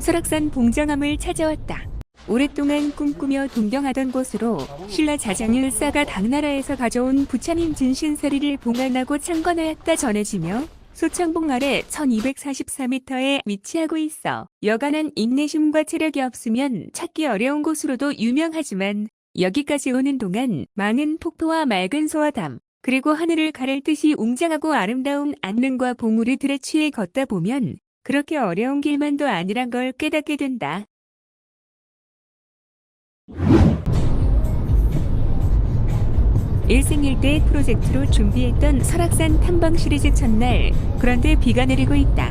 설악산 봉정암을 찾아왔다. 오랫동안 꿈꾸며 동경하던 곳으로 신라 자장을 싸가 당나라에서 가져온 부처님 진신서리를 봉안하고 창건하였다 전해지며 소창봉 아래 1244m에 위치하고 있어 여간한 인내심과 체력이 없으면 찾기 어려운 곳으로도 유명하지만 여기까지 오는 동안 많은 폭포와 맑은 소와담 그리고 하늘을 가를 듯이 웅장하고 아름다운 안릉과 봉우리 들에 취해 걷다 보면 그렇게 어려운 길만도 아니란 걸 깨닫게 된다. 일생일대 프로젝트로 준비했던 설악산 탐방 시리즈 첫날, 그런데 비가 내리고 있다.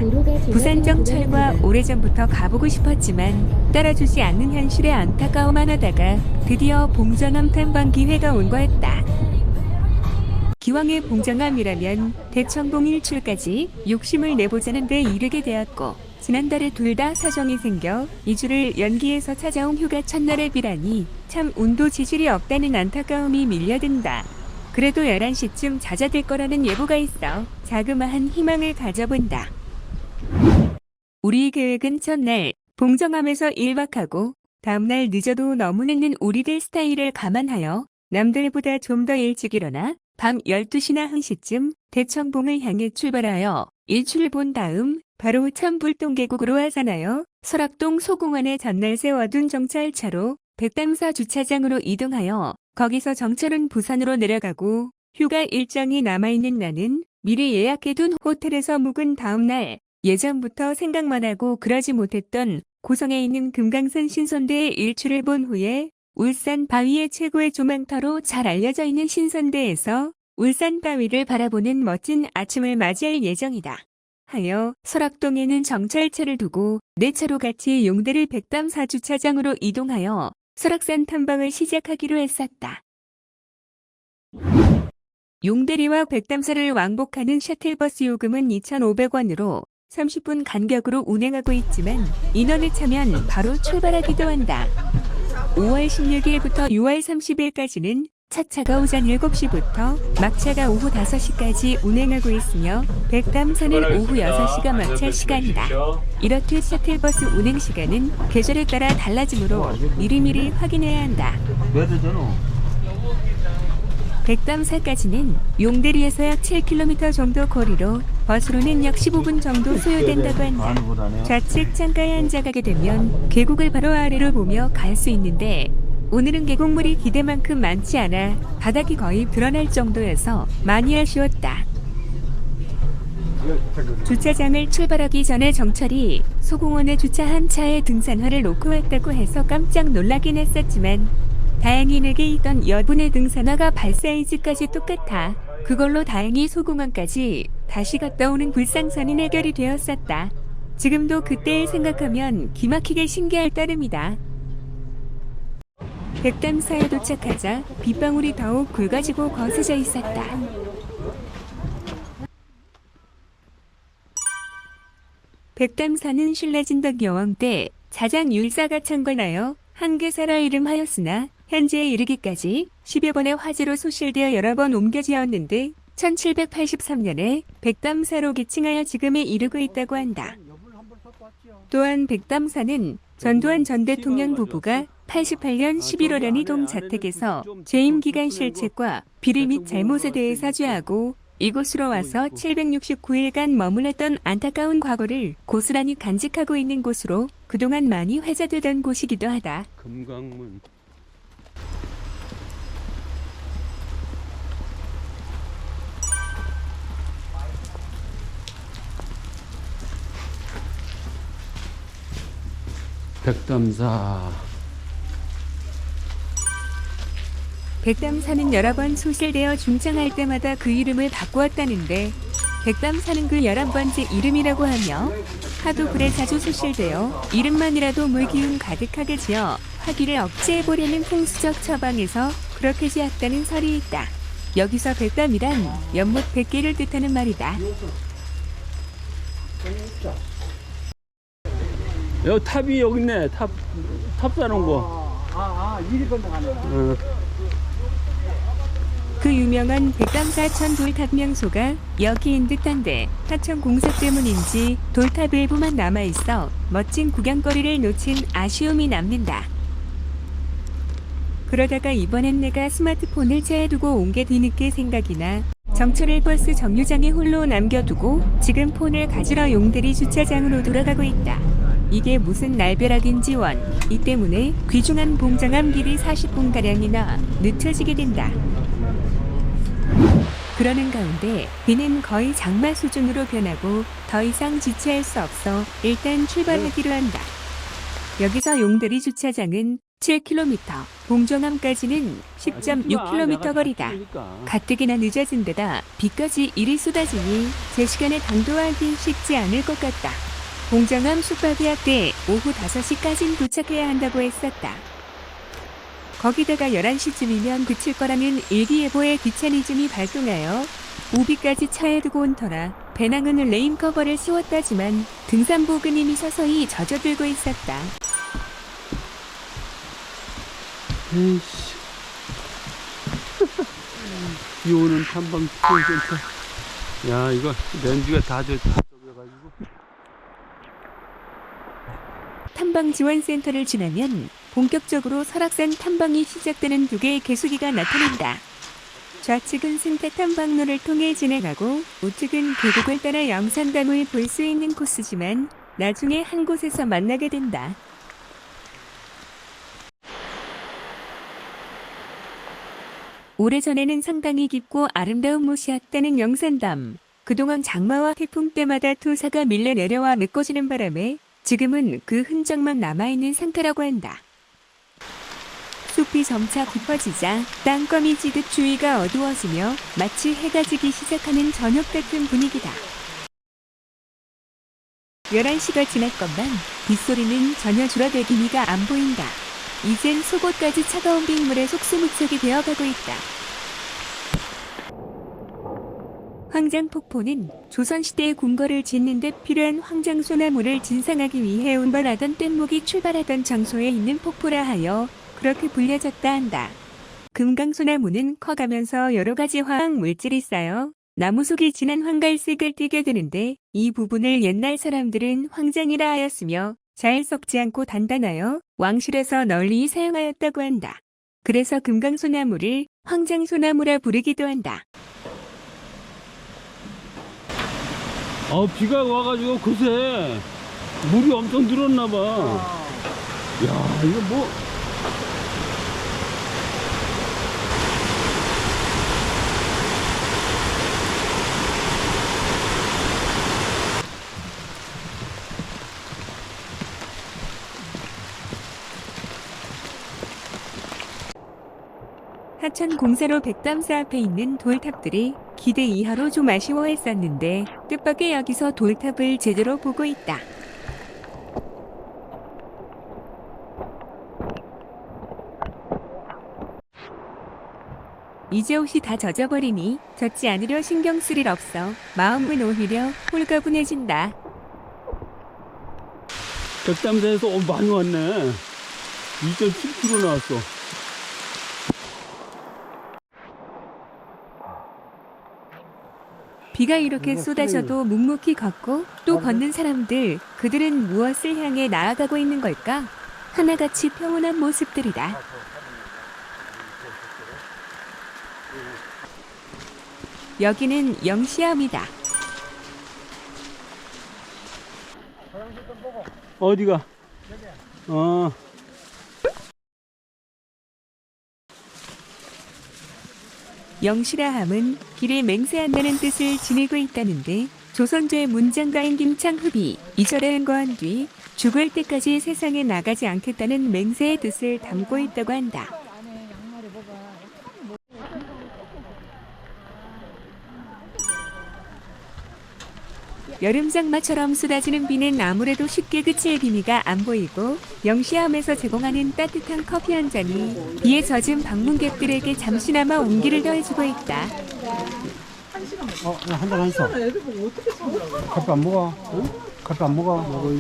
부산 정철과 오래전부터 가보고 싶었지만 따라주지 않는 현실에 안타까워만 하다가 드디어 봉정암 탐방 기회가 온 거였다. 기왕의 봉정암이라면 대청봉 일출까지 욕심을 내보자는 데 이르게 되었고 지난달에 둘 다 사정이 생겨 2주를 연기해서 찾아온 휴가 첫날의 비라니 참 운도 지질이 없다는 안타까움이 밀려든다. 그래도 11시쯤 잦아들 거라는 예보가 있어 자그마한 희망을 가져본다. 우리 계획은 첫날 봉정암에서 1박하고 다음날 늦어도 너무 늦는 우리들 스타일을 감안하여 남들보다 좀 더 일찍 일어나 밤 12시나 1시쯤 대청봉을 향해 출발하여 일출을 본 다음 바로 천불동계곡으로 하산하여 설악동 소공원에 전날 세워둔 정찰차로 백담사 주차장으로 이동하여 거기서 정철은 부산으로 내려가고 휴가 일정이 남아있는 나는 미리 예약해둔 호텔에서 묵은 다음날 예전부터 생각만 하고 그러지 못했던 고성에 있는 금강산 신선대의 일출을 본 후에 울산 바위의 최고의 조망터로 잘 알려져 있는 신선대에서 울산 바위를 바라보는 멋진 아침을 맞이할 예정이다. 하여 설악동에는 정찰차를 두고 네 차로 같이 용대를 백담사 주차장으로 이동하여 설악산 탐방을 시작하기로 했었다. 용대리와 백담사를 왕복하는 셔틀버스 요금은 2,500원으로 30분 간격으로 운행하고 있지만 인원을 차면 바로 출발하기도 한다. 5월 16일부터 6월 30일까지는 차차가 오전 7시부터 막차가 오후 5시까지 운행하고 있으며 백담사는 오후 6시가 막차 시간이다. 이렇듯 셔틀버스 운행 시간은 계절에 따라 달라지므로 미리미리 확인해야 한다. 백담사까지는 용대리에서 약 7km 정도 거리로 버스로는 약 15분 정도 소요된다고 한다. 좌측 창가에 앉아가게 되면 계곡을 바로 아래로 보며 갈 수 있는데 오늘은 계곡물이 기대만큼 많지 않아 바닥이 거의 드러날 정도여서 많이 아쉬웠다. 주차장을 출발하기 전에 정철이 소공원에 주차한 차에 등산화를 놓고 왔다고 해서 깜짝 놀라긴 했었지만 다행히 내게 있던 여분의 등산화가 발 사이즈까지 똑같아 그걸로 다행히 소공원까지 다시 갔다 오는 불상사는 해결이 되었었다. 지금도 그때를 생각하면 기막히게 신기할 따름이다. 백담사에 도착하자 빗방울이 더욱 굵어지고 거세져 있었다. 백담사는 신라진덕 여왕 때 자장 율사가 창건하여 한계사라 이름하였으나 현재에 이르기까지 10여 번의 화재로 소실되어 여러 번 옮겨지었는데 1783년에 백담사로 개칭하여 지금에 이르고 있다고 한다. 또한 백담사는 전두환 전 대통령 부부가 88년 11월연이 동자택에서 재임 기간 실책과 비리 및 잘못에 대해 사죄하고 이곳으로 와서 769일간 머물렀던 안타까운 과거를 고스란히 간직하고 있는 곳으로 그동안 많이 회자되던 곳이기도 하다. 금강문. 백담사. 백담사는 여러 번 소실되어 중창할 때마다 그 이름을 바꾸었다는데 백담사는 그 11번째 이름이라고 하며 하도 그래 자주 소실되어 이름만이라도 물기운 가득하게 지어 화기를 억제해보려는 풍수적 처방에서 그렇게 지었다는 설이 있다. 여기서 백담이란 연못 100개를 뜻하는 말이다. 여기 탑이 여기 있네. 탑 사놓은 거. 이리 건너가네. 그 유명한 백담사천 돌탑 명소가 여기인 듯한데 하천 공사 때문인지 돌탑 일부만 남아있어 멋진 구경거리를 놓친 아쉬움이 남는다. 그러다가 이번엔 내가 스마트폰을 차에 두고 온 게 뒤늦게 생각이 나 정철을 버스 정류장에 홀로 남겨두고 지금 폰을 가지러 용대리 주차장으로 돌아가고 있다. 이게 무슨 날벼락인지 원. 이 때문에 귀중한 봉장암 길이 40분가량이나 늦춰지게 된다. 그러는 가운데 비는 거의 장마 수준으로 변하고 더 이상 지체할 수 없어 일단 출발하기로 한다. 여기서 용대리 주차장은 7km, 봉정암까지는 10.6km 거리다. 가뜩이나 늦어진 데다 비까지 이리 쏟아지니 제 시간에 당도하기 쉽지 않을 것 같다. 봉정암 숙박예약 때 오후 5시까진 도착해야 한다고 했었다. 거기다가 11시쯤이면 그칠 거라는 일기예보의 귀차니즘이 발동하여 우비까지 차에 두고 온 터라 배낭은 레인커버를 씌웠다지만 등산복은 이미 서서히 젖어들고 있었다. 에이씨. 비 오는 탐방 투어센터. 야, 이거 렌즈가 다 젖어가지고. 탐방지원센터를 지나면 본격적으로 설악산 탐방이 시작되는 두 개의 개수기가 나타난다. 좌측은 생태 탐방로를 통해 진행하고 우측은 계곡을 따라 영산담을 볼 수 있는 코스지만 나중에 한 곳에서 만나게 된다. 오래전에는 상당히 깊고 아름다운 못이었다는 영산담. 그동안 장마와 태풍 때마다 토사가 밀려 내려와 메꿔지는 바람에 지금은 그 흔적만 남아있는 상태라고 한다. 숲이 점차 깊어지자 땅거미 지듯 주위가 어두워지며 마치 해가 지기 시작하는 저녁 같은 분위기다. 11시가 지났건만 빗소리는 전혀 줄어들기미가 안 보인다. 이젠 속옷까지 차가운 빗물에 속수무책이 되어가고 있다. 황장폭포는 조선시대의 궁궐을 짓는 데 필요한 황장소나무를 진상하기 위해 운반하던 뗏목이 출발하던 장소에 있는 폭포라 하여 그렇게 불려졌다 한다. 금강소나무는 커가면서 여러 가지 화학 물질이 쌓여 나무 속이 진한 황갈색을 띠게 되는데 이 부분을 옛날 사람들은 황장이라 하였으며 잘 썩지 않고 단단하여 왕실에서 널리 사용하였다고 한다. 그래서 금강소나무를 황장소나무라 부르기도 한다. 비가 와가지고 그새 물이 엄청 늘었나봐. 야, 이거 뭐. 하천 공사로 백담사 앞에 있는 돌탑들이 기대 이하로 좀 아쉬워했었는데 뜻밖의 여기서 돌탑을 제대로 보고 있다. 이제 옷이 다 젖어버리니 젖지 않으려 신경 쓸 일 없어 마음은 오히려 홀가분해진다. 백담사에서 많이 왔네. 2.7km 나왔어. 비가 이렇게 쏟아져도 묵묵히 걷고 또 걷는 사람들, 그들은 무엇을 향해 나아가고 있는 걸까? 하나같이 평온한 모습들이다. 여기는 영시암이다. 어디가? 영시라함은 길에 맹세한다는 뜻을 지니고 있다는데 조선조의 문장가인 김창흡이 이 절에 은거한 뒤 죽을 때까지 세상에 나가지 않겠다는 맹세의 뜻을 담고 있다고 한다. 여름장마처럼 쏟아지는 비는 아무래도 쉽게 그칠 기미가 안 보이고 영시암에서 제공하는 따뜻한 커피 한 잔이 비에 젖은 방문객들에게 잠시나마 온기를 더해주고 있다. 한 잔 하시오. 커피 안 먹어? 응? 커피 안 먹어?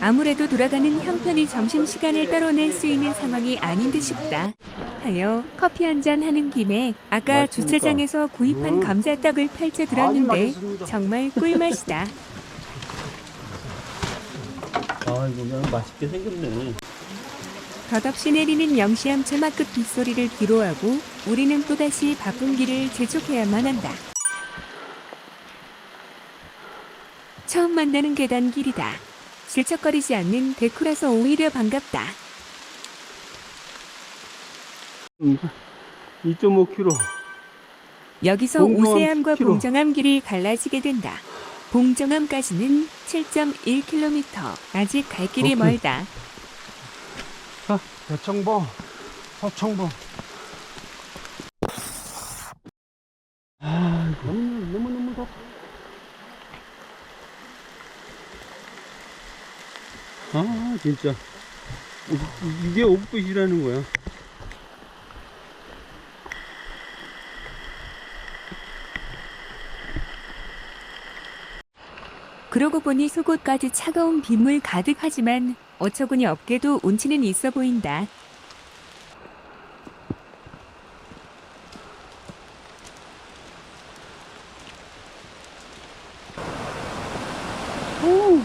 아무래도 돌아가는 형편이 점심시간을 따로 낼 수 있는 상황이 아닌 듯 싶다. 하여 커피 한잔 하는 김에 아까 맛있습니까? 주차장에서 구입한 감자떡을 펼쳐 들었는데 맛있습니다. 정말 꿀맛이다. 아이고, 그냥 맛있게 생겼네. 덧없이 내리는 영시함 철막급 빗소리를 뒤로하고 우리는 또다시 바쁜 길을 재촉해야만 한다. 처음 만나는 계단길이다. 질척거리지 않는 데크라서 오히려 반갑다. 2.5km. 여기서 봉정암 오세암과 10km. 봉정암 길이 갈라지게 된다. 봉정암까지는 7.1km. 아직 갈 길이 오케이. 멀다. 자, 대청봉, 서청봉. 아, 너무너무 덥다. 아, 진짜. 이게 옥빛이라는 거야. 그러고 보니 속옷까지 차가운 빗물 가득하지만 어처구니 없게도 운치는 있어 보인다. 오!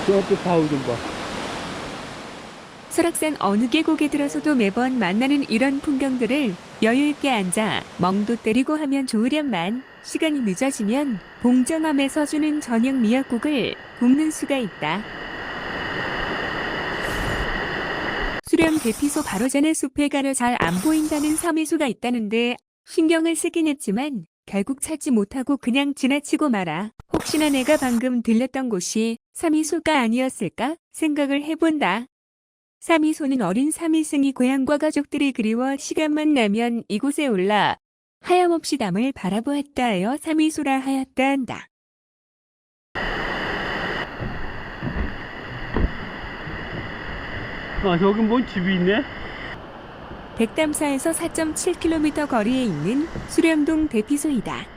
저 앞에 바위 좀 봐. 설악산 어느 계곡에 들어서도 매번 만나는 이런 풍경들을 여유있게 앉아 멍도 때리고 하면 좋으련만 시간이 늦어지면 봉정암에서 주는 저녁 미역국을 굽는 수가 있다. 수령 대피소 바로 전에 숲에 가려 잘 안 보인다는 섬유수가 있다는데 신경을 쓰긴 했지만 결국 찾지 못하고 그냥 지나치고 말아. 혹시나 내가 방금 들렸던 곳이 삼이소가 아니었을까 생각을 해본다. 삼이소는 어린 삼일승이 고향과 가족들이 그리워 시간만 나면 이곳에 올라 하염없이 담을 바라보았다 하여 삼이소라 하였다 한다. 아, 저기 뭔 집이 있네? 백담사에서 4.7km 거리에 있는 수령동 대피소이다.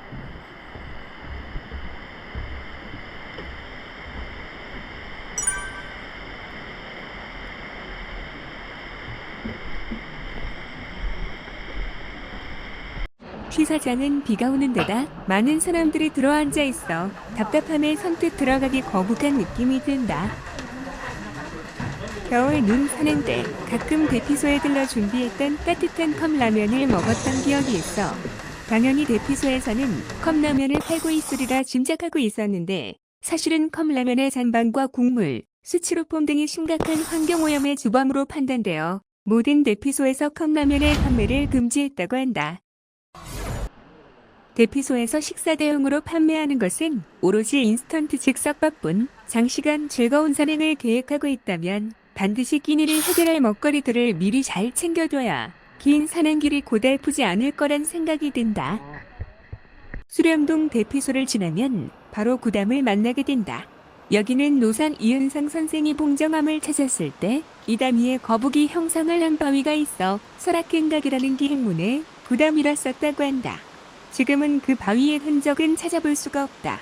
취사장은 비가 오는 데다 많은 사람들이 들어앉아 있어 답답함에 선뜻 들어가기 거북한 느낌이 든다. 겨울 눈 사는 때 가끔 대피소에 들러 준비했던 따뜻한 컵라면을 먹었던 기억이 있어 당연히 대피소에서는 컵라면을 팔고 있으리라 짐작하고 있었는데 사실은 컵라면의 잔반과 국물, 스티로폼 등이 심각한 환경오염의 주범으로 판단되어 모든 대피소에서 컵라면의 판매를 금지했다고 한다. 대피소에서 식사 대용으로 판매하는 것은 오로지 인스턴트 즉석밥뿐. 장시간 즐거운 산행을 계획하고 있다면 반드시 끼니를 해결할 먹거리들을 미리 잘 챙겨둬야 긴 산행길이 고달프지 않을 거란 생각이 든다. 수령동 대피소를 지나면 바로 구담을 만나게 된다. 여기는 노산 이은상 선생이 봉정암을 찾았을 때 이 담 위에 거북이 형상을 한 바위가 있어 설악행각이라는 기행문에 구담이라 썼다고 한다. 지금은 그 바위의 흔적은 찾아볼 수가 없다.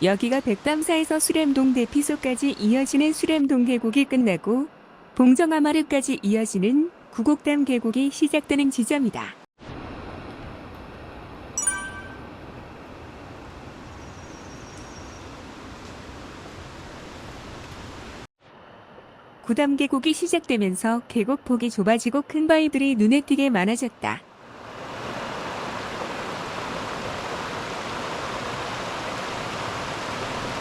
여기가 백담사에서 수렴동 대피소까지 이어지는 수렴동 계곡이 끝나고 봉정암하르까지 이어지는 구곡담 계곡이 시작되는 지점이다. 구담 계곡이 시작되면서 계곡 폭이 좁아지고 큰 바위들이 눈에 띄게 많아졌다.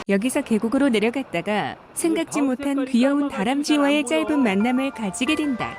여기서 계곡으로 내려갔다가 생각지 못한 귀여운 다람쥐와의 짧은 만남을 가지게 된다.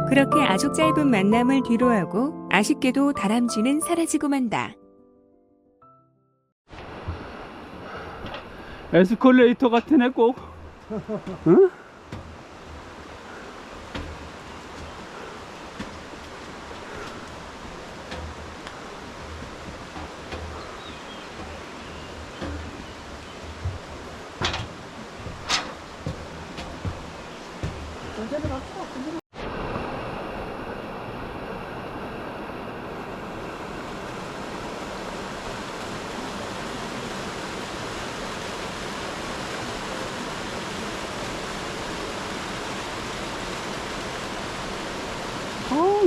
그렇게 아주 짧은 만남을 뒤로하고 아쉽게도 다람쥐는 사라지고 만다. 에스컬레이터 같으네 꼭. 응?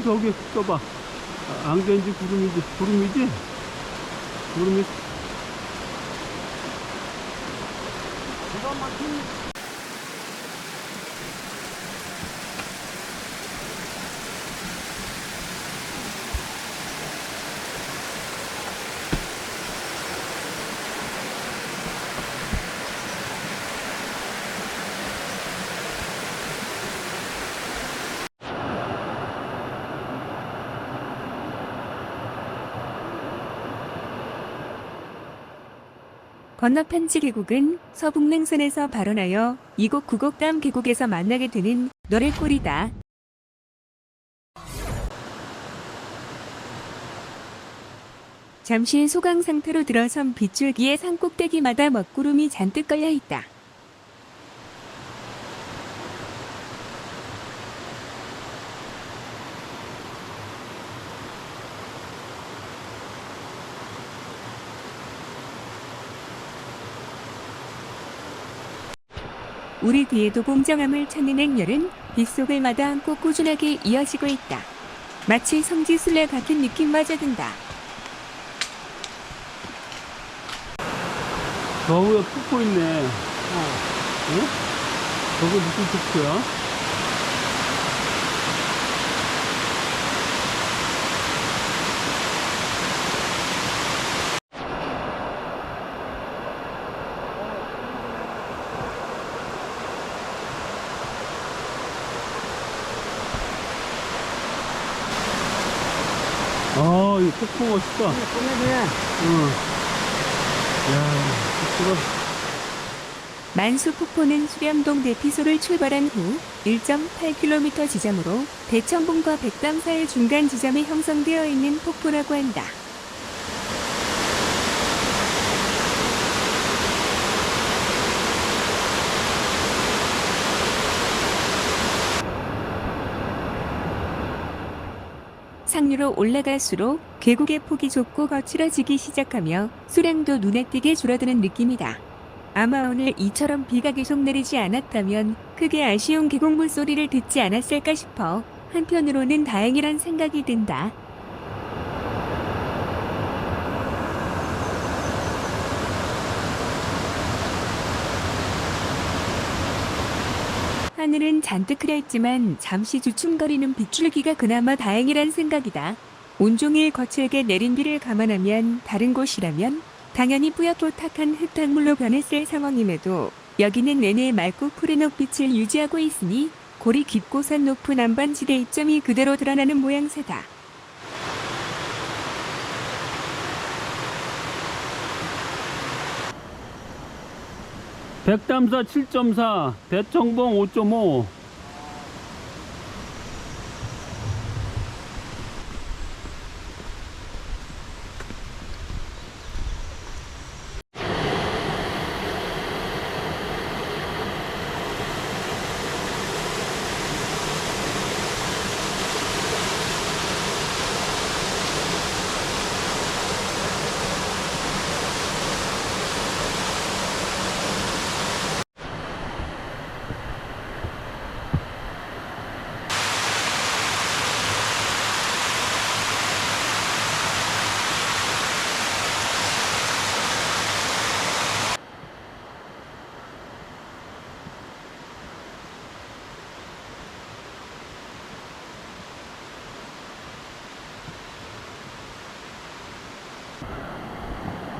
저기 떠봐. 안개인지 구름이지? 구름이지? 구름이. 건너 편지 계곡은 서북능선에서 발원하여 이곡 구곡담 계곡에서 만나게 되는 너를골이다. 잠시 소강 상태로 들어선 빗줄기의 산꼭대기마다 먹구름이 잔뜩 걸려 있다. 우리 뒤에도 공정함을 찾는 행렬은 빗속을 마다 않고 꾸준하게 이어지고 있다. 마치 성지순례 같은 느낌마저 든다. 저기에 폭포 있네. 응? 저거 무슨 폭포야? 이 폭포 멋있다. 응. 야, 폭포가. 만수 폭포는 수렴동 대피소를 출발한 후 1.8km 지점으로 대청봉과 백담 사이 중간 지점에 형성되어 있는 폭포라고 한다. 상류로 올라갈수록 계곡의 폭이 좁고 거칠어지기 시작하며 수량도 눈에 띄게 줄어드는 느낌이다. 아마 오늘 이처럼 비가 계속 내리지 않았다면 크게 아쉬운 계곡 물소리를 듣지 않았을까 싶어 한편으로는 다행이란 생각이 든다. 하늘은 잔뜩 흐려있지만 잠시 주춤거리는 빗줄기가 그나마 다행이란 생각이다. 온종일 거칠게 내린 비를 감안하면 다른 곳이라면 당연히 뿌옇고 탁한 흙탕물로 변했을 상황임에도 여기는 내내 맑고 푸른 옥빛을 유지하고 있으니 골이 깊고 산 높은 안반지대 이점이 그대로 드러나는 모양새다. 백담사 7.4, 대청봉 5.5.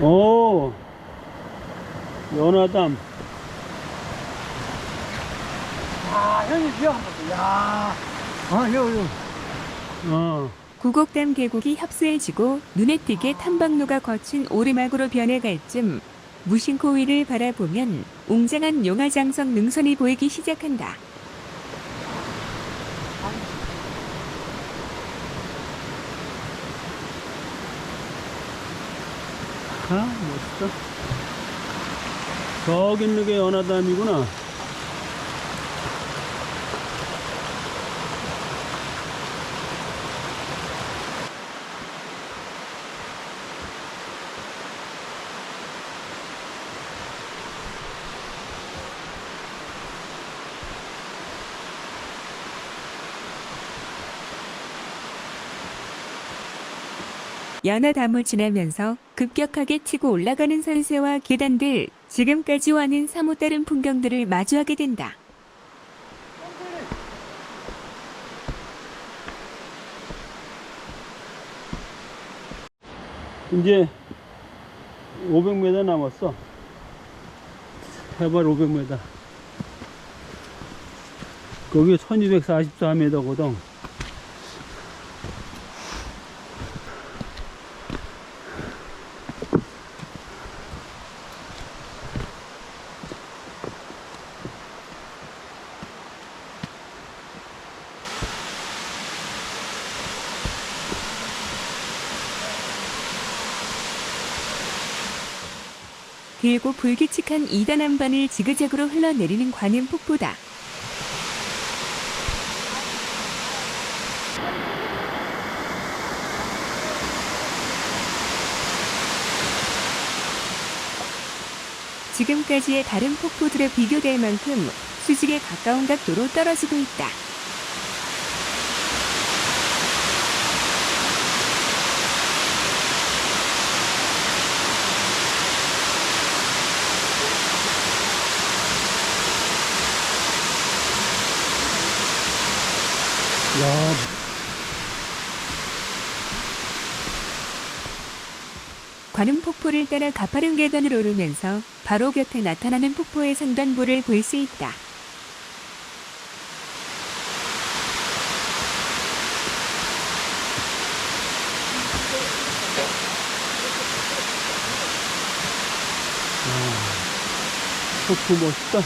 오, 연화담. 아, 형님 비가 한번 야. 아, 요. 구곡담 계곡이 협소해지고 눈에 띄게 탐방로가 거친 오르막으로 변해갈 쯤 무심코 위를 바라보면 웅장한 용화장성 능선이 보이기 시작한다. 아, 멋있다. 저기 있는 게 연화담이구나. 연화담을 지나면서 급격하게 치고 올라가는 산세와 계단들, 지금까지와는 사뭇 다른 풍경들을 마주하게 된다. 이제 500m 남았어. 해발 500m. 거기 1244m거든. 길고 불규칙한 2단 한반을 지그재그로 흘러내리는 관음 폭포다. 지금까지의 다른 폭포들에 비교될 만큼 수직에 가까운 각도로 떨어지고 있다. 야, 관음 폭포를 따라 가파른 계단을 오르면서 바로 곁에 나타나는 폭포의 상단부를 볼 수 있다. 폭포 멋있다.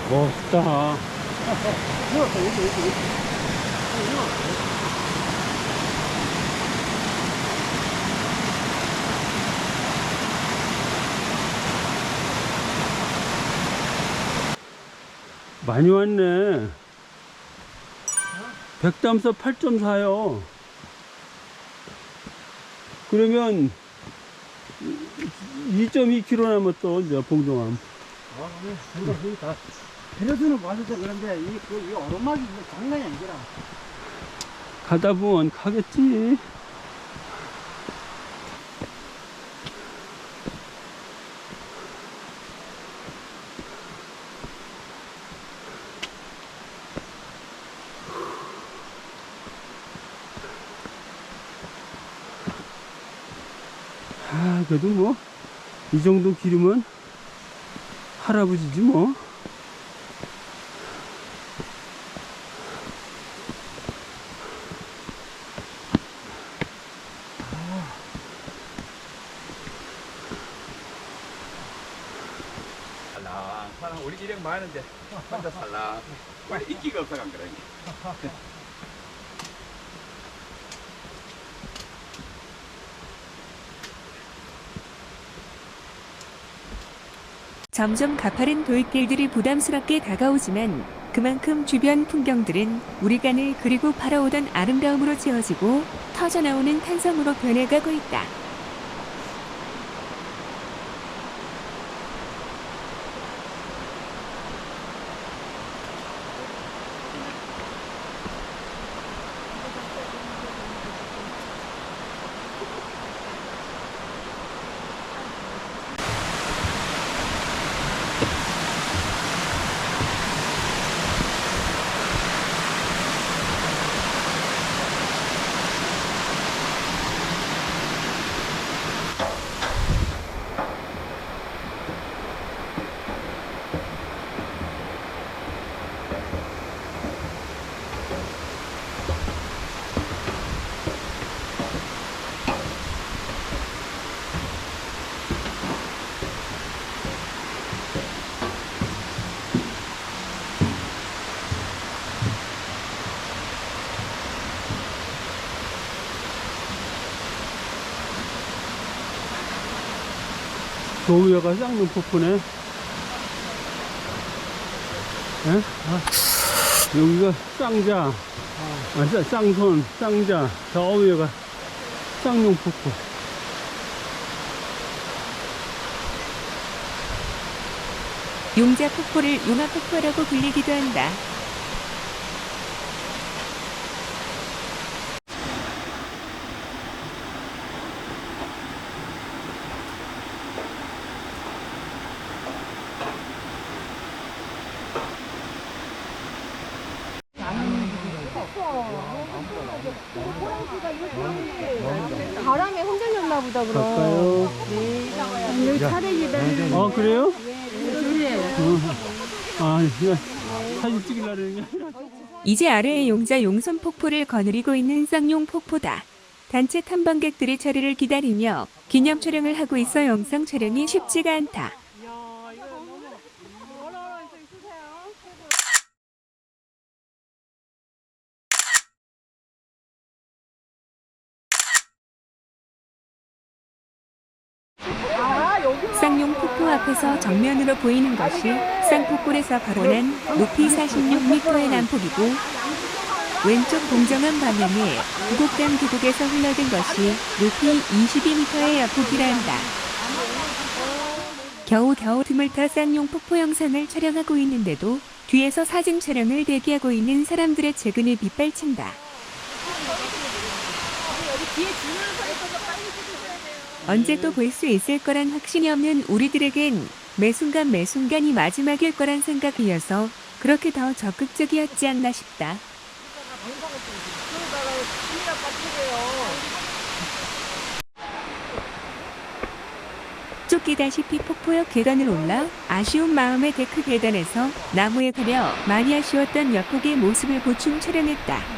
멋있다. 많이 왔네. 백담서 8.4요. 그러면 2.2km 남았어, 이제 봉동암. 그러니까 페르스는 와줘서 그런데 이 오르막이 장난이 아니더라. 가다 보면 가겠지. 아, 그래도 뭐, 이 정도 길이면 할아버지지 뭐. 살랑 우리 일행 많은데 혼자 살라. 왜 인기가 없어가 그러니. 점점 가파른 돌길들이 부담스럽게 다가오지만 그만큼 주변 풍경들은 우리간을 그리고 바라오던 아름다움으로 채워지고 터져나오는 탄성으로 변해가고 있다. 저 위에가 쌍용 폭포네. 예? 여기가 쌍자, 쌍손, 쌍자, 저 위에가 쌍용 폭포. 용자 폭포를 용화 폭포라고 불리기도 한다. 바람에 흔들렸나 보다 그럼. 갈까요? 여기 차례 기다리는 아, 그래요? 아, 이거 사진 찍으려고 그러는 게 아니라. 이제 아래의 용자 용선 폭포를 거느리고 있는 쌍용 폭포다. 단체 탐방객들이 차례를 기다리며 기념 촬영을 하고 있어 영상 촬영이 쉽지가 않다. 쌍용 폭포 앞에서 정면으로 보이는 것이 쌍폭골에서 발원한 높이 46m의 남폭이고 왼쪽 공정한 방향에 구곡당 계곡에서 흘러든 것이 높이 22m의 여폭이라 한다. 겨우 틈을 타 쌍용 폭포 영상을 촬영하고 있는데도 뒤에서 사진 촬영을 대기하고 있는 사람들의 최근을 빗발친다. 언제 또 볼 수 있을 거란 확신이 없는 우리들에겐 매 순간이 마지막일 거란 생각이어서 그렇게 더 적극적이었지 않나 싶다. 쫓기다시피 폭포역 계단을 올라 아쉬운 마음에 데크 계단에서 나무에 가려 많이 아쉬웠던 여폭의 모습을 보충 촬영했다.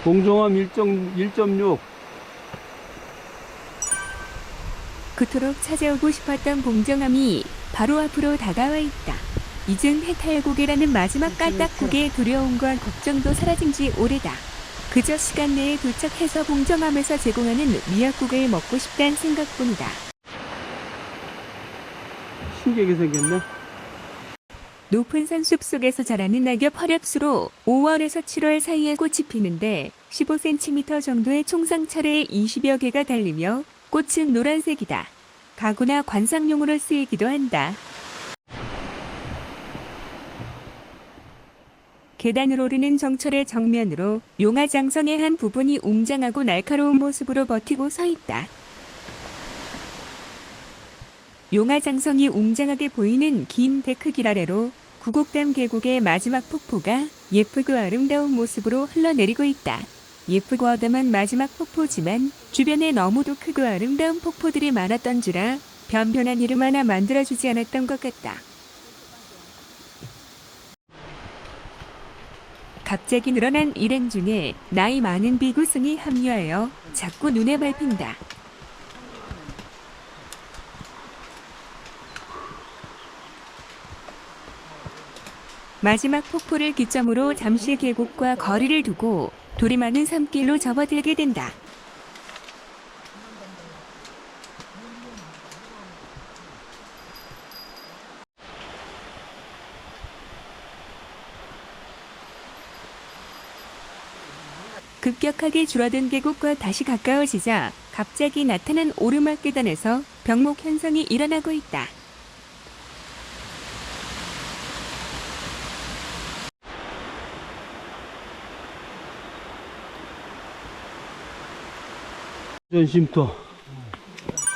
공정함 1.6. 그토록 찾아오고 싶었던 공정함이 바로 앞으로 다가와 있다. 이젠 해탈고개라는 마지막 까딱고개의 두려움과 걱정도 사라진 지 오래다. 그저 시간 내에 도착해서 공정함에서 제공하는 미역국을 먹고 싶다는 생각뿐이다. 신기하게 생겼네. 높은 산숲 속에서 자라는 낙엽 헐엽수로 5월에서 7월 사이에 꽃이 피는데 15cm 정도의 총상차례에 20여 개가 달리며 꽃은 노란색이다. 가구나 관상용으로 쓰이기도 한다. 계단을 오르는 정철의 정면으로 용화장성의 한 부분이 웅장하고 날카로운 모습으로 버티고 서 있다. 용화장성이 웅장하게 보이는 긴 데크길 아래로 구곡담 계곡의 마지막 폭포가 예쁘고 아름다운 모습으로 흘러내리고 있다. 예쁘고 어담한 마지막 폭포지만 주변에 너무도 크고 아름다운 폭포들이 많았던지라 변변한 이름 하나 만들어주지 않았던 것 같다. 갑자기 늘어난 일행 중에 나이 많은 비구승이 합류하여 자꾸 눈에 밟힌다. 마지막 폭포를 기점으로 잠시 계곡과 거리를 두고 돌이 많은 산길로 접어들게 된다. 급격하게 줄어든 계곡과 다시 가까워지자 갑자기 나타난 오르막 계단에서 병목 현상이 일어나고 있다.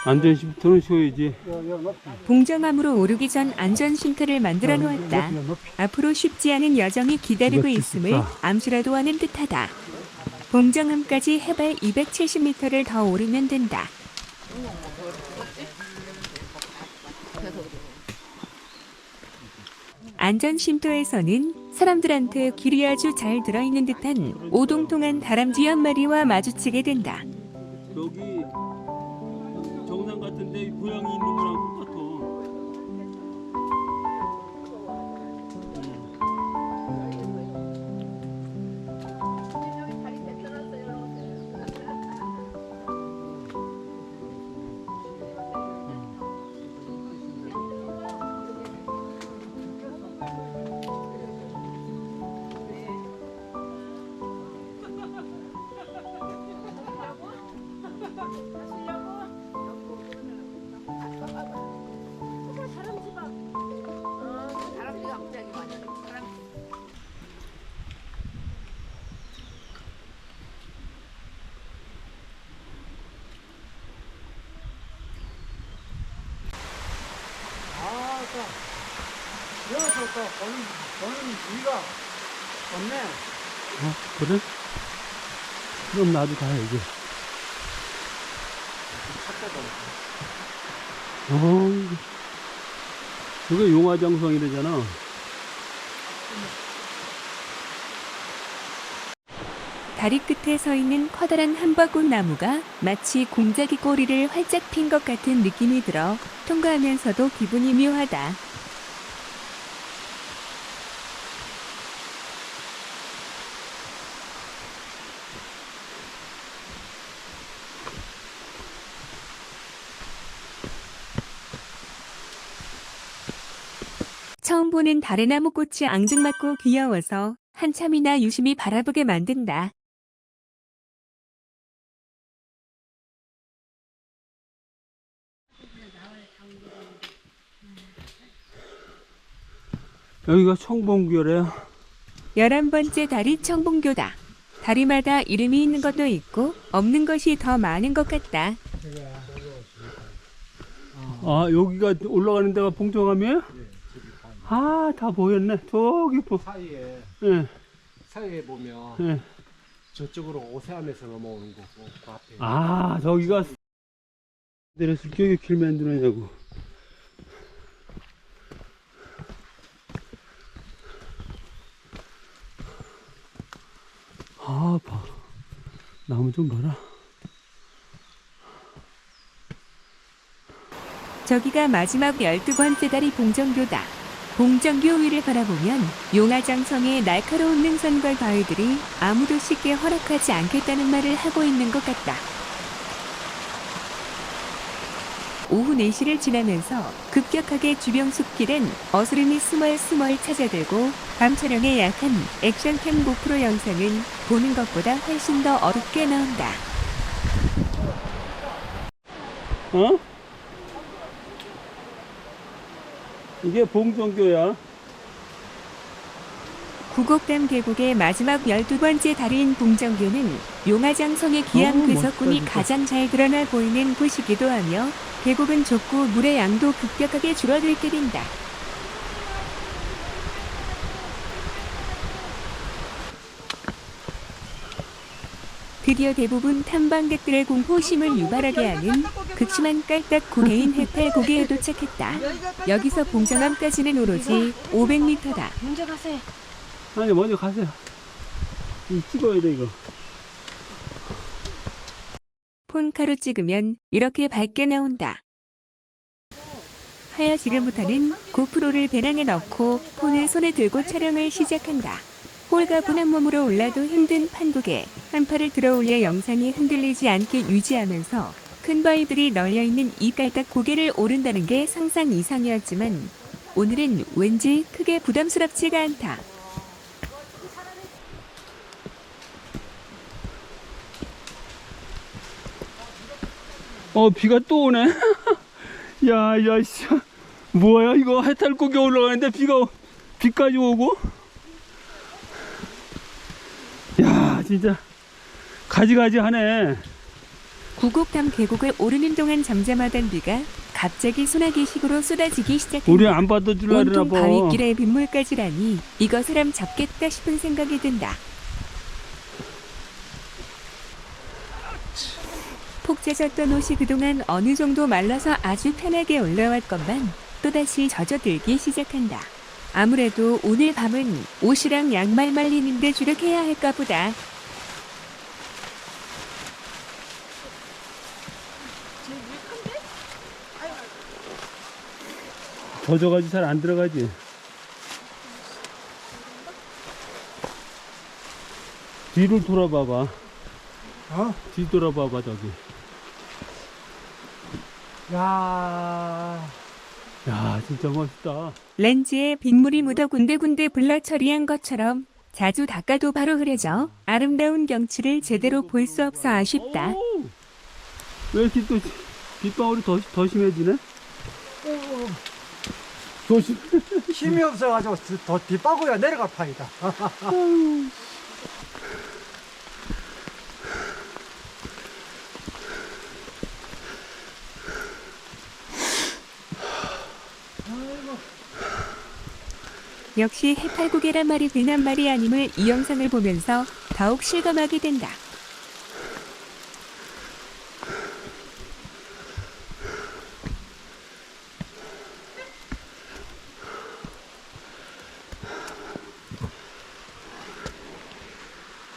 안전쉼터는 쉬어야지. 봉정암으로 오르기 전 안전쉼터를 만들어 놓았다. 앞으로 쉽지 않은 여정이 기다리고 있음을 암시라도 하는 듯하다. 봉정암까지 해발 270m를 더 오르면 된다. 안전쉼터에서는 사람들한테 길이 아주 잘 들어있는 듯한 오동통한 다람쥐 한 마리와 마주치게 된다. 저기 정상 같은데 고양이 있는 거랑 똑같아. 여기서 또 보는 위가 없네. 그래? 그럼 나도 가야지. 저게 용화장성이래잖아. 다리 끝에 서 있는 커다란 한바꽃 나무가 마치 공작이 꼬리를 활짝 핀 것 같은 느낌이 들어 통과하면서도 기분이 묘하다. 처음 보는 다래나무 꽃이 앙증맞고 귀여워서 한참이나 유심히 바라보게 만든다. 여기가 청봉교래요. 11번째 다리 청봉교다. 다리마다 이름이 있는 것도 있고 없는 것이 더 많은 것 같다. 아, 여기가 올라가는 데가 봉정암이에요? 아, 다 보였네. 저기 사이에 예, 사이에 보면 예. 저쪽으로 오세안에서 넘어오는 거고 그 앞에. 아, 저기가 내렸을 게 길 만들어냐고. 아, 봐. 나무 좀 봐라. 저기가 마지막 12번째 다리 봉정교다. 봉정교 위를 바라보면 용화장성의 날카로운 능선과 바위들이 아무도 쉽게 허락하지 않겠다는 말을 하고 있는 것 같다. 오후 4시를 지나면서 급격하게 주변 숲길은 어스름이 스멀스멀 찾아들고 밤 촬영에 약한 액션캠 고프로 영상은 보는 것보다 훨씬 더 어둡게 나온다. 어? 이게 봉정교야. 구곡담 계곡의 마지막 12번째 다리인 봉정교는 용화장성의 귀한 괴석군이 멋있다, 진짜. 가장 잘 드러나 보이는 곳이기도 하며 계곡은 좁고 물의 양도 급격하게 줄어들 때린다. 드디어 대부분 탐방객들의 공포심을 유발하게 하는 극심한 깔딱 고개인 해탈 고개에 도착했다. 여기서 봉정암까지는 오로지 500m다. 먼저 가세요. 아니, 먼저 가세요. 이 찍어야 돼, 이거. 폰카로 찍으면 이렇게 밝게 나온다. 하여 지금부터는 고프로를 배낭에 넣고 폰을 손에 들고 촬영을 시작한다. 홀가분한 몸으로 올라도 힘든 판국에 한 팔을 들어 올려 영상이 흔들리지 않게 유지하면서 큰 바위들이 널려있는 이 깔딱 고개를 오른다는 게 상상 이상이었지만 오늘은 왠지 크게 부담스럽지가 않다. 비가 또 오네. 야, 씨. 뭐야, 이거 해탈고개 올라가는데 비까지 오고. 야, 진짜. 가지가지 하네. 구곡담 계곡을 오르는 동안 잠잠하던 비가 갑자기 소나기식으로 쏟아지기 시작했다. 우리 안 받아줄라 그러나 온통 봐. 바위길에 빗물까지라니 이거 사람 잡겠다 싶은 생각이 든다. 폭 젖었던 옷이 그동안 어느 정도 말라서 아주 편하게 올라왔건만 또다시 젖어들기 시작한다. 아무래도 오늘 밤은 옷이랑 양말 말리는데 주력해야 할까 보다. 젖어가지고 잘 안 들어가지. 뒤를 돌아봐봐. 뒤 돌아봐봐 저기. 야, 진짜 멋있다. 렌즈에 빗물이 묻어 군데군데 블러 처리한 것처럼 자주 닦아도 바로 흐려져 아름다운 경치를 제대로 볼 수 없어 아쉽다. 오! 왜 이렇게 또 빗방울이 더 심해지네? 조심. 힘이 없어가지고 더 뒷바구리가 내려갈 판이다. 역시 해탈고개란 말이 괜한 말이 아님을 이 영상을 보면서 더욱 실감하게 된다.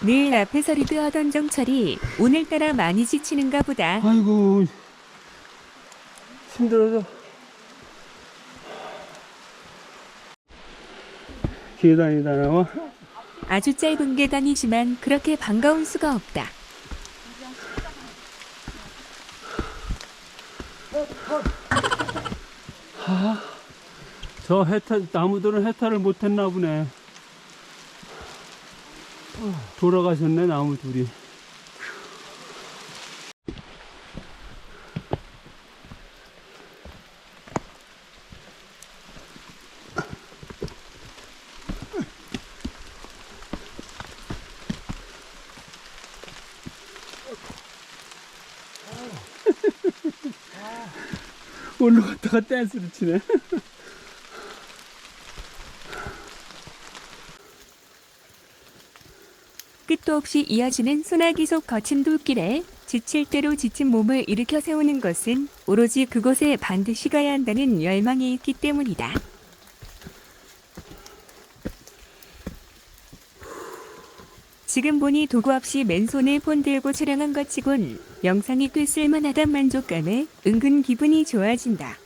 늘 앞에서 리드하던 정철이 오늘따라 많이 지치는가 보다. 아이고 힘들어서. 계단이다 나와. 아주 짧은 계단이지만 그렇게 반가운 수가 없다. 저 해탈 나무들은 해탈을 못했나 보네. 돌아가셨네 나무 둘이. 올라갔다가 댄스를 치네. 끝도 없이 이어지는 소나기 속 거친 돌길에 지칠 대로 지친 몸을 일으켜 세우는 것은 오로지 그곳에 반드시 가야 한다는 열망이 있기 때문이다. 지금 보니 도구 없이 맨손에 폰 들고 촬영한 것 치곤 영상이 꽤 쓸만하단 만족감에 은근 기분이 좋아진다.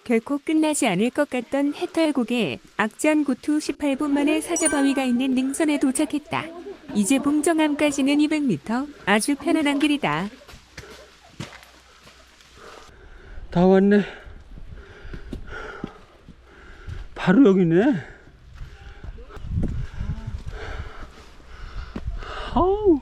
결코 끝나지 않을 것 같던 해탈곡에 악전고투 18분 만에 사자바위가 있는 능선에 도착했다. 이제 봉정암까지는 200m, 아주 편안한 길이다. 다 왔네. 바로 여기네. 아우.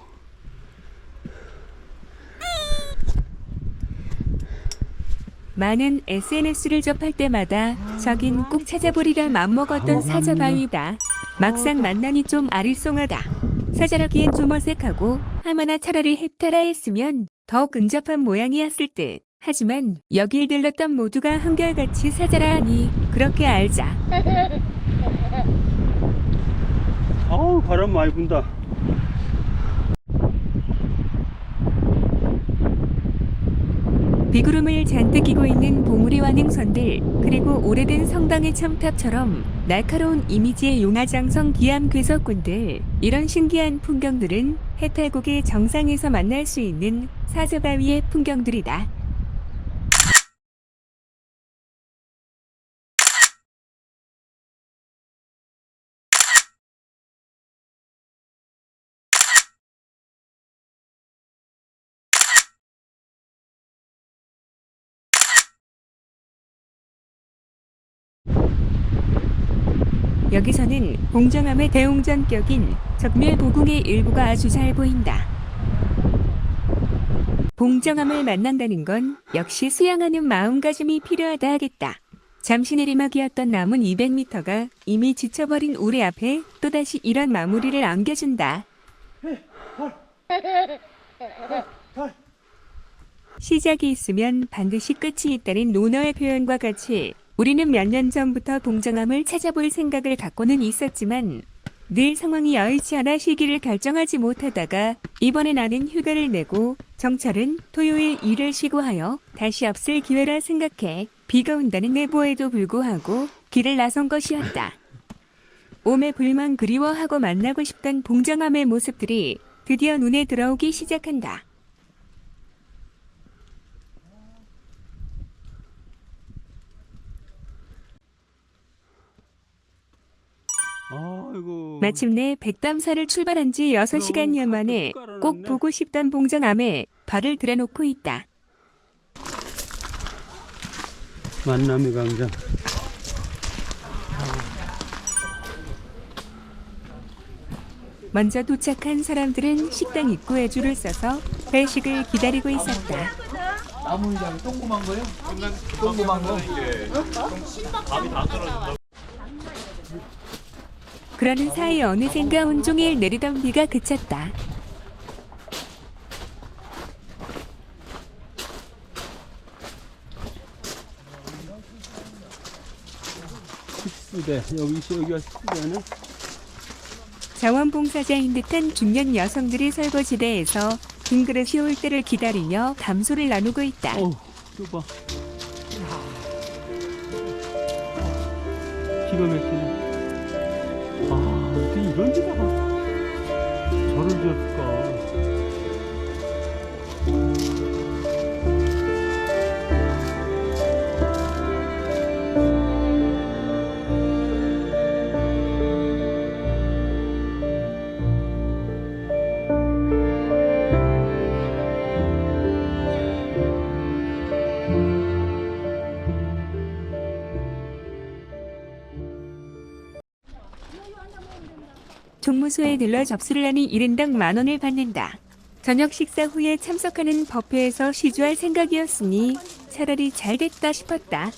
많은 SNS를 접할 때마다 저긴 꼭 찾아보리라 맘먹었던 사자바위다. 막상 만나니 좀 아리송하다. 사자라기엔 좀 어색하고 하마나 차라리 해탈라 했으면 더 근접한 모양이었을 듯. 하지만 여길 들렀던 모두가 한결같이 사자라 하니 그렇게 알자. 아우 바람 많이 분다. 비구름을 잔뜩 끼고 있는 봉우리와 능선들, 그리고 오래된 성당의 첨탑처럼 날카로운 이미지의 용화장성 기암 괴석군들, 이런 신기한 풍경들은 해탈곡의 정상에서 만날 수 있는 사자바위의 풍경들이다. 여기서는 봉정암의 대웅전격인 적멸보궁의 일부가 아주 잘 보인다. 봉정암을 만난다는 건 역시 수양하는 마음가짐이 필요하다 하겠다. 잠시 내리막이었던 남은 200m가 이미 지쳐버린 우리 앞에 또다시 이런 마무리를 안겨준다. 시작이 있으면 반드시 끝이 있다는 논어의 표현과 같이 우리는 몇 년 전부터 봉정암을 찾아볼 생각을 갖고는 있었지만 늘 상황이 여의치 않아 시기를 결정하지 못하다가 이번에 나는 휴가를 내고 정철은 토요일 일을 쉬고 하여 다시 없을 기회라 생각해 비가 온다는 예보에도 불구하고 길을 나선 것이었다. 오매 불만 그리워하고 만나고 싶던 봉정암의 모습들이 드디어 눈에 들어오기 시작한다. 아이고. 마침내 백담사를 출발한 지 6시간여 만에 꼭 보고 싶던 봉정암에 발을 들여놓고 있다. 만남의 광장. 먼저 도착한 사람들은 식당 입구에 줄을 서서 회식을 기다리고 있었다. 나물장 동그만 거요? 동그만 거? 밥이 다 떨어진다. 그러는 사이 어느샌가 온종일 내리던 비가 그쳤다. 식수대. 여기가 식수대네. 자원봉사자인 듯한 중년 여성들이 설거지대에서 빈 그릇이 올 때를 기다리며 담소를 나누고 있다. 좁아. 기가 막히네. 어떻게 이런 데다가 저를 지었을까? 종무소에 들러 접수를 하니 1인당 10,000원을 받는다. 저녁 식사 후에 참석하는 법회에서 시주할 생각이었으니 차라리 잘 됐다 싶었다.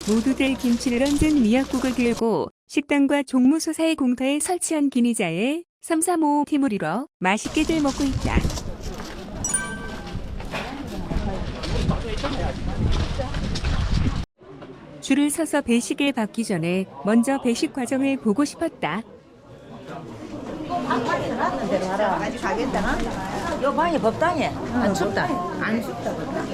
모두들 김치를 얹은 미역국을 들고 식당과 종무소 사이 공터에 설치한 기니자에 335 팀을 이뤄 맛있게들 먹고 있다. 줄을 서서 배식을 받기 전에 먼저 배식 과정을 보고 싶었다. 아직 가겠다. 요 방에 법당에 안 춥다. 안 춥다. 법당.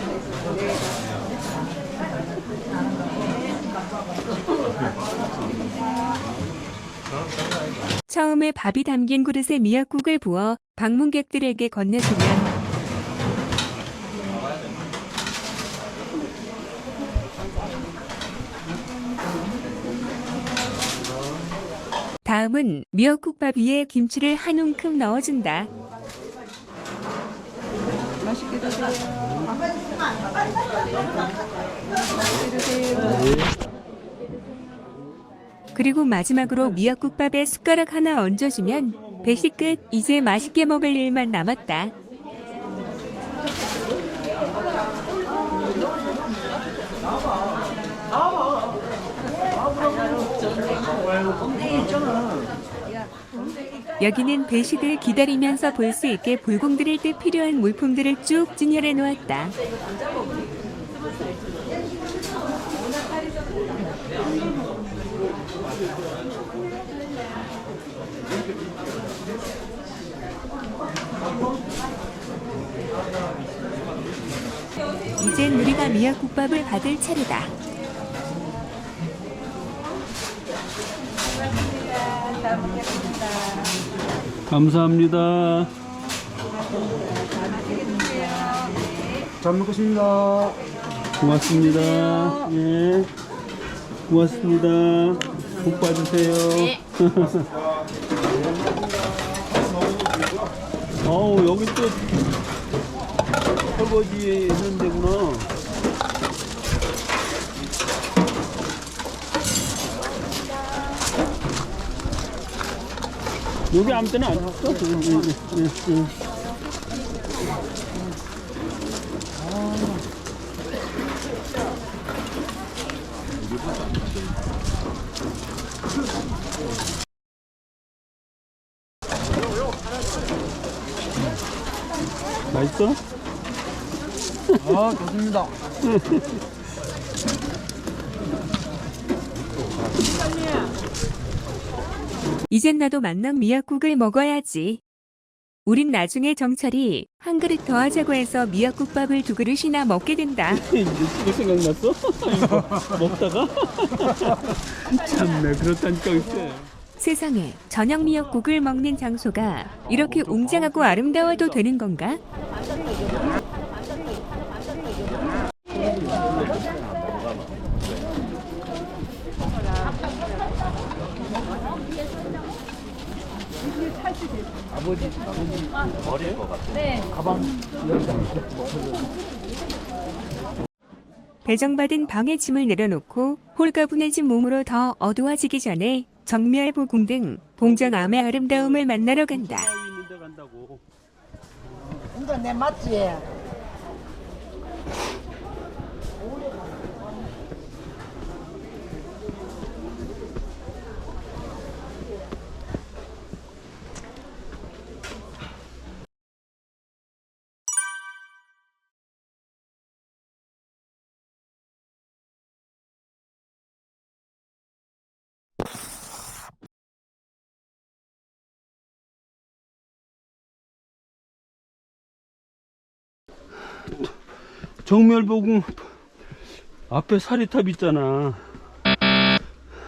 처음에 밥이 담긴 그릇에 미역국을 부어 방문객들에게 건네주면 다음은 미역국밥 위에 김치를 한 움큼 넣어준다. 맛있게 드세요. 그리고 마지막으로 미역국밥에 숟가락 하나 얹어주면 배식 끝. 이제 맛있게 먹을 일만 남았다. 여기는 배식을 기다리면서 볼 수 있게 불공 들일 때 필요한 물품들을 쭉 진열해 놓았다. 이젠 우리가 미역국밥을 받을 차례다. 감사합니다. 잘 먹겠습니다. 고맙습니다. 예. 고맙습니다. 복 받으세요. 어우, 여기 또 설거지 하는 데구나. 여기 아무 때나 앉았어? 응. 맛있어? 아, 좋습니다. 이젠 나도 만능 미역국을 먹어야지. 우린 나중에 정철이 한 그릇 더 하자고 해서 미역국밥을 2그릇이나 먹게 된다. 이제 이거 생각났어? 이거 먹다가? 참네, 그렇다니까 글쎄. 세상에 저녁 미역국을 먹는 장소가 이렇게 웅장하고 아름다워도 되는 건가? 배정받은 방의 짐을 내려놓고 홀가분해진 몸으로 더 어두워지기 전에 정멸보궁 등 봉정암의 아름다움을 만나러 간다. 있는 데 간다고. 이거 내 맞지? 정멸보궁 앞에 사리탑 있잖아.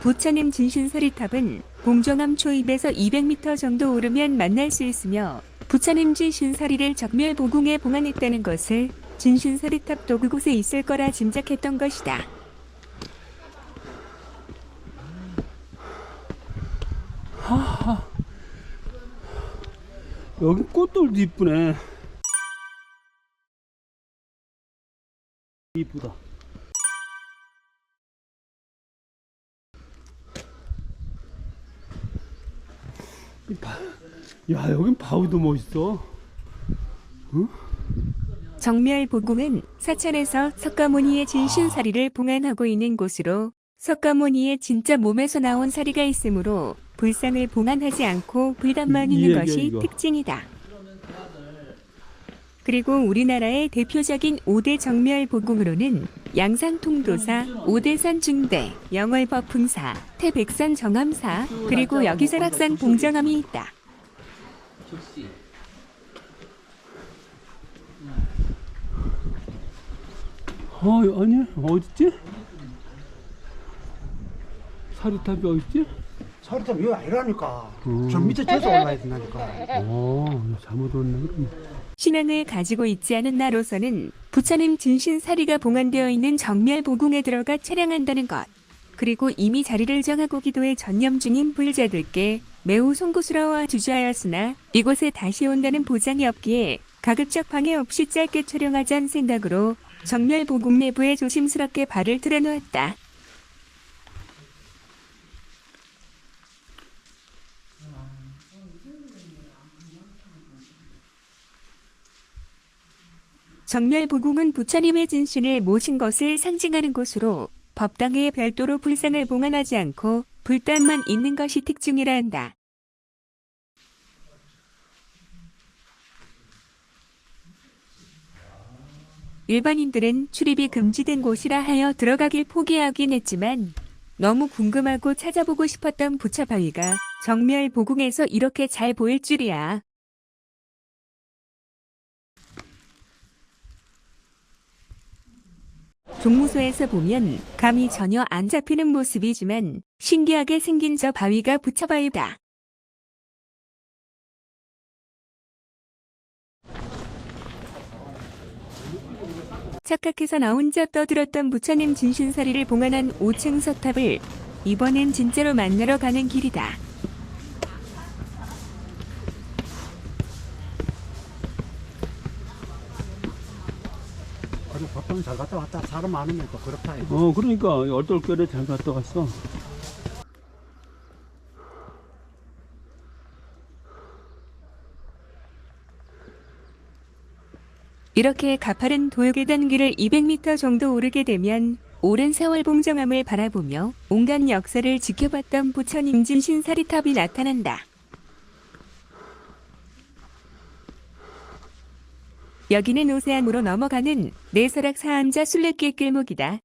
부처님 진신사리탑은 봉정암 초입에서 200m 정도 오르면 만날 수 있으며 부처님 진신사리를 정멸보궁에 봉안했다는 것을 진신사리탑도 그곳에 있을 거라 짐작했던 것이다. 여기 꽃들도 이쁘네. 이쁘다. 야, 여긴 바위도 멋있어. 정멸보궁은 사천에서 석가모니의 진신사리를 봉안하고 있는 곳으로 석가모니의 진짜 몸에서 나온 사리가 있으므로 불상을 봉안하지 않고 불단만 있는 것이 이거. 특징이다. 그리고 우리나라의 대표적인 5대 정멸보궁으로는 양산통도사, 오대산 중대, 영월법흥사, 태백산 정암사, 그리고 여기설악산 봉정암이 있다. 아니, 어딨지? 사리탑이 어딨지? 사리탑 여기 아니라니까. 저 밑에 저서 올라야 된다니까. 잘못 왔네, 그럼. 신앙을 가지고 있지 않은 나로서는 부처님 진신사리가 봉안되어 있는 정멸보궁에 들어가 차량한다는 것, 그리고 이미 자리를 정하고 기도에 전념 중인 불자들께 매우 송구스러워 주저하였으나 이곳에 다시 온다는 보장이 없기에 가급적 방해 없이 짧게 촬영하자는 생각으로 정멸보궁 내부에 조심스럽게 발을 들여놓았다. 정멸보궁은 부처님의 진신을 모신 것을 상징하는 곳으로 법당에 별도로 불상을 봉안하지 않고 불단만 있는 것이 특징이라 한다. 일반인들은 출입이 금지된 곳이라 하여 들어가길 포기하긴 했지만 너무 궁금하고 찾아보고 싶었던 부처바위가 정멸보궁에서 이렇게 잘 보일 줄이야. 종무소에서 보면 감이 전혀 안 잡히는 모습이지만 신기하게 생긴 저 바위가 부처바위다. 착각해서 나 혼자 떠들었던 부처님 진신사리를 봉안한 5층 석탑을 이번엔 진짜로 만나러 가는 길이다. 보통 잘 갔다 왔다. 사람 많으면 또 그렇다. 그러니까 얼떨결에 잘 갔다 갔어. 이렇게 가파른 돌계단 길을 200m 정도 오르게 되면 오랜 세월 봉정암을 바라보며 온갖 역사를 지켜봤던 부처님 진신사리탑이 나타난다. 여기는 오세암으로 넘어가는 내설악 사암자 순례길 길목이다.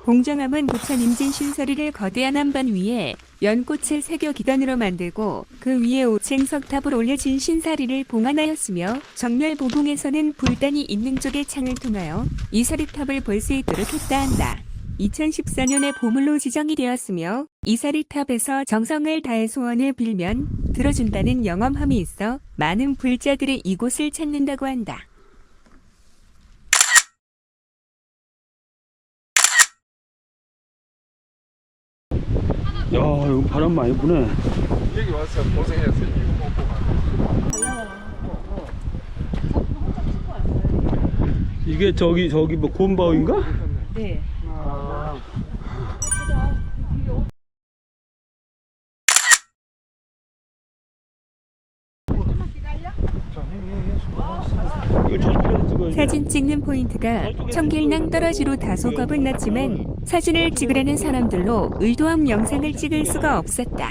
봉정암은 부처님 진신사리를 거대한 한반 위에 연꽃을 새겨 기단으로 만들고 그 위에 5층 석탑을 올려 진신사리를 봉안하였으며 정멸보궁에서는 불단이 있는 쪽의 창을 통하여 이 사리탑을 볼 수 있도록 했다 한다. 2014년에 보물로 지정이 되었으며 이 사리탑에서 정성을 다해 소원을 빌면 들어준다는 영험함이 있어 많은 불자들이 이곳을 찾는다고 한다. 야, 여기 바람 많이 부네. 여기 와서 고생했어. 이거 먹고 가. 이게 저기 뭐 곰바위인가? 네. 이거 저쪽에서 찍어야 돼. 사진 찍는 포인트가 청길낭 떨어지로 다소 겁은 났지만 사진을 찍으려는 사람들로 의도한 영상을 찍을 수가 없었다.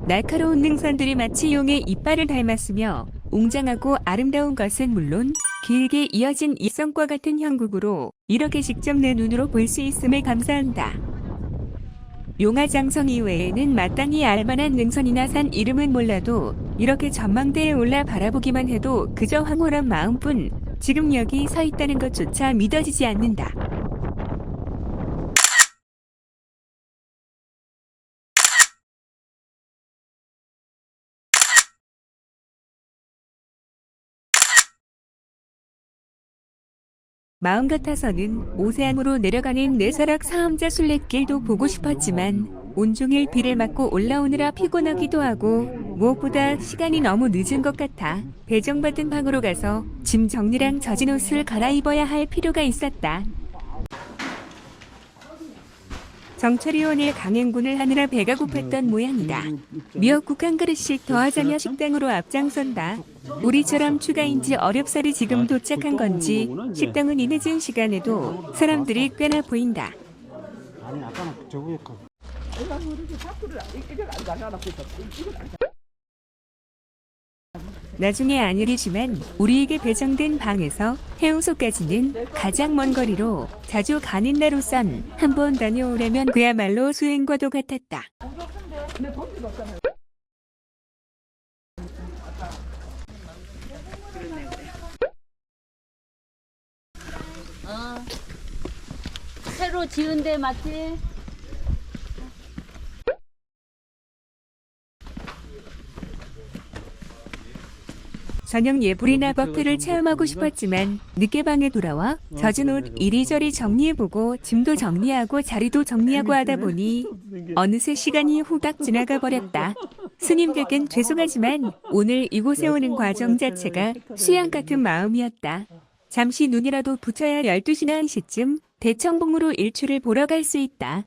날카로운 능선들이 마치 용의 이빨을 닮았으며 웅장하고 아름다운 것은 물론 길게 이어진 이성과 같은 형국으로 이렇게 직접 내 눈으로 볼 수 있음에 감사한다. 용화장성 이외에는 마땅히 알만한 능선이나 산 이름은 몰라도 이렇게 전망대에 올라 바라보기만 해도 그저 황홀한 마음뿐 지금 여기 서 있다는 것조차 믿어지지 않는다. 마음 같아서는 오세암으로 내려가는 내설악 사암자 순례길도 보고 싶었지만 온종일 비를 맞고 올라오느라 피곤하기도 하고 무엇보다 시간이 너무 늦은 것 같아 배정받은 방으로 가서 짐 정리랑 젖은 옷을 갈아입어야 할 필요가 있었다. 정철이 오늘 강행군을 하느라 배가 고팠던 모양이다. 미역국 한 그릇씩 더하자며 식당으로 앞장선다. 우리처럼 추가인지 어렵사리 지금 도착한 건지 식당은 이 늦은 시간에도 사람들이 꽤나 보인다. 아니 아까는 저거에 나중에 알려지만 우리에게 배정된 방에서 해운소까지는 가장 먼 거리로 자주 가는 나로선 한번 다녀오려면 그야말로 수행과도 같았다. 새로 지은 데 맞지? 저녁 예불이나 버프를 체험하고 싶었지만 늦게 방에 돌아와 젖은 옷 이리저리 정리해보고 짐도 정리하고 자리도 정리하고 하다 보니 어느새 시간이 후딱 지나가 버렸다. 스님들께는 죄송하지만 오늘 이곳에 오는 과정 자체가 수양 같은 마음이었다. 잠시 눈이라도 붙여야 12시나 1시쯤 대청봉으로 일출을 보러 갈 수 있다.